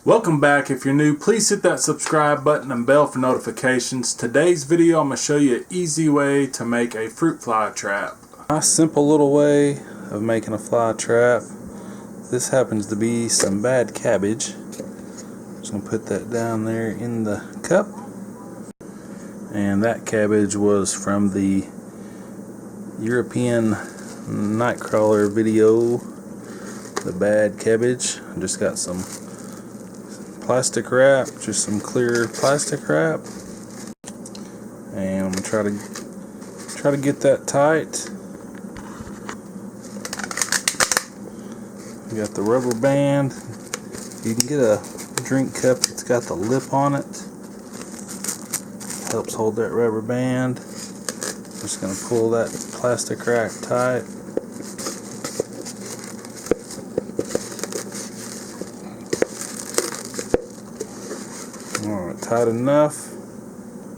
Welcome back. If you're new, please hit that subscribe button and bell for notifications. Today's video, I'm going to show you an easy way to make a fruit fly trap. A simple little way of making a fly trap. This happens to be some bad cabbage. Just going to put that down there in the cup. And that cabbage was from the European Nightcrawler video, the bad cabbage. I just got some plastic wrap, just some clear plastic wrap, and I'm gonna try to get that tight. We got the rubber band. You can get a drink cup that's got the lip on it. Helps hold that rubber band. Just gonna pull that plastic wrap tight. Alright, tight enough.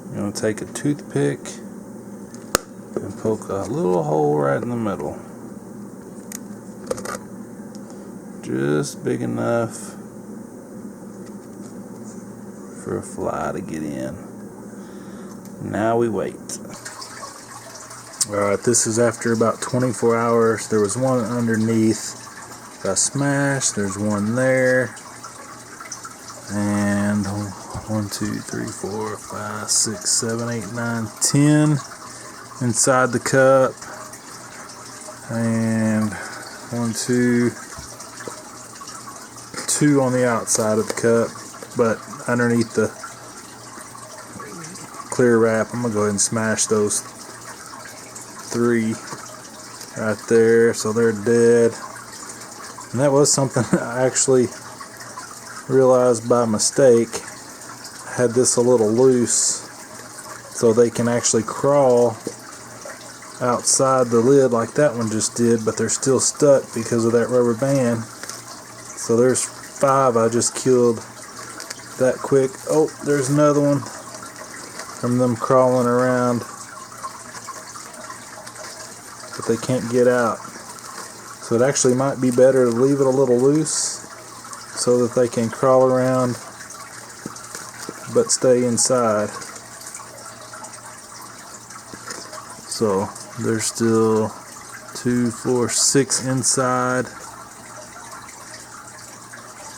You're going to take a toothpick and poke a little hole right in the middle. Just big enough for a fly to get in. Now we wait. Alright, this is after about 24 hours. There was one underneath. Got smashed. There's one there. And 1, 2, 3, 4, 5, 6, 7, 8, 9, 10 inside the cup, and 1, 2, 2 on the outside of the cup, but underneath the clear wrap, I'm gonna go ahead and smash those 3 right there, so they're dead. And that was something I actually realized by mistake. Had this a little loose so they can actually crawl outside the lid like that one just did, but they're still stuck because of that rubber band. So there's 5 I just killed that quick. Oh, there's another one from them crawling around, but they can't get out. So it actually might be better to leave it a little loose so that they can crawl around but stay inside. So there's still 2, 4, 6 inside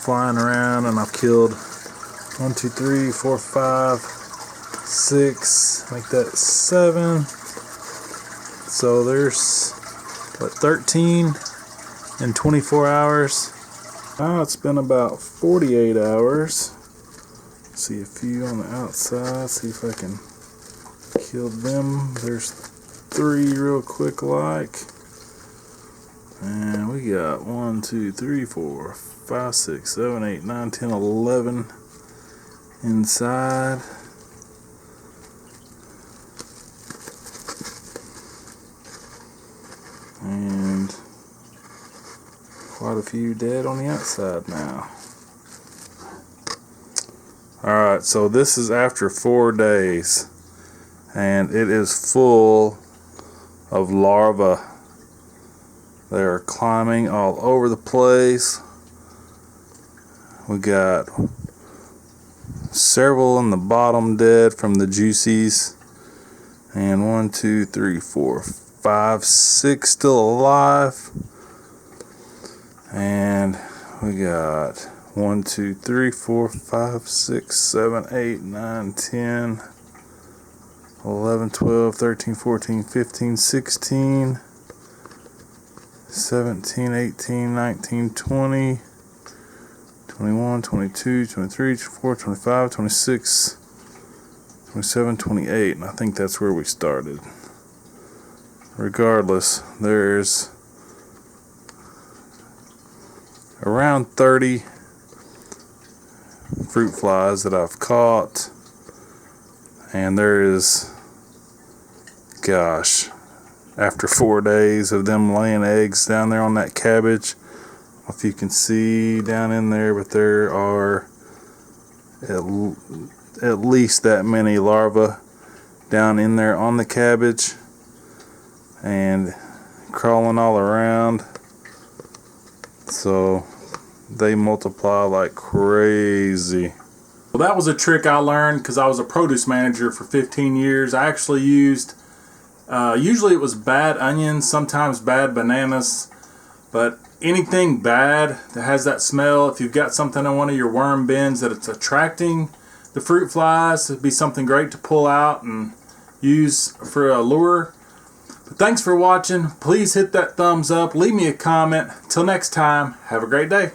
flying around, and I've killed 1, 2, 3, 4, 5, 6, make that 7. So there's what, 13 in 24 hours. Now it's been about 48 hours. See a few on the outside, see if I can kill them. There's 3 real quick like. And we got 1, 2, 3, 4, 5, 6, 7, 8, 9, 10, 11 inside. And quite a few dead on the outside now. Alright, so this is after 4 days, and it is full of larvae. They are climbing all over the place. We got several in the bottom dead from the juicies, and 1, 2, 3, 4, 5, 6 still alive. And we got 1, 2, 3, 4, 5, 6, 7, 8, 9, 10, 11, 12, 13, 14, 15, 16, 17, 18, 19, 20, 21, 22, 23, 24, 25, 26, 27, 28, and I think that's where we started. Regardless, there's around 30 fruit flies that I've caught, and there is, gosh, after 4 days of them laying eggs down there on that cabbage, if you can see down in there, but there are at least that many larvae down in there on the cabbage and crawling all around. So they multiply like crazy. Well, that was a trick I learned because I was a produce manager for 15 years. I actually used, usually it was bad onions, sometimes bad bananas, but anything bad that has that smell, if you've got something in one of your worm bins that it's attracting the fruit flies, it'd be something great to pull out and use for a lure. But thanks for watching. Please hit that thumbs up, leave me a comment. Till next time, have a great day.